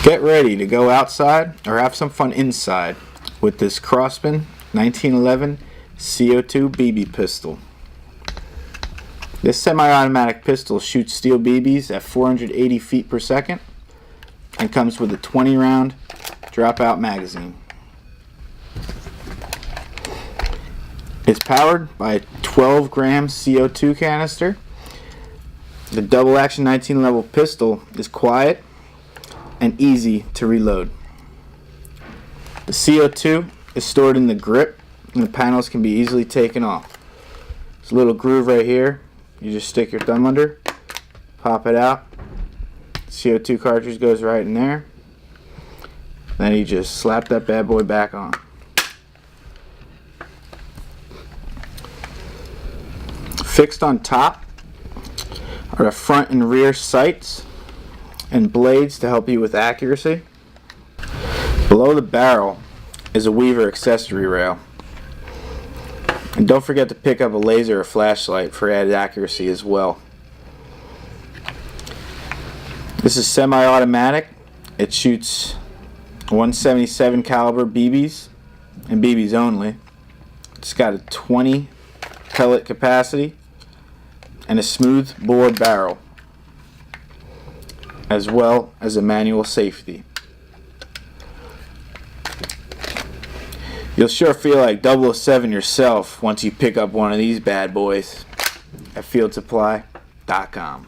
Get ready to go outside or have some fun inside with this Crosman 1911 CO2 BB pistol. This semi-automatic pistol shoots steel BBs at 480 feet per second and comes with a 20-round dropout magazine. It's powered by a 12-gram CO2 canister. The double-action 19-level pistol is quiet and easy to reload. The CO2 is stored in the grip, and the panels can be easily taken off. There's a little groove right here. You just stick your thumb under, pop it out. CO2 cartridge goes right in there. Then you just slap that bad boy back on. Fixed on top are the front and rear sights and blades to help you with accuracy. Below the barrel is a Weaver accessory rail. And don't forget to pick up a laser or flashlight for added accuracy as well. This is semi-automatic. It shoots 177 caliber BBs and BBs only. It's got a 20 pellet capacity and a smooth bore barrel, as well as a manual safety. You'll sure feel like 007 yourself once you pick up one of these bad boys at FieldSupply.com.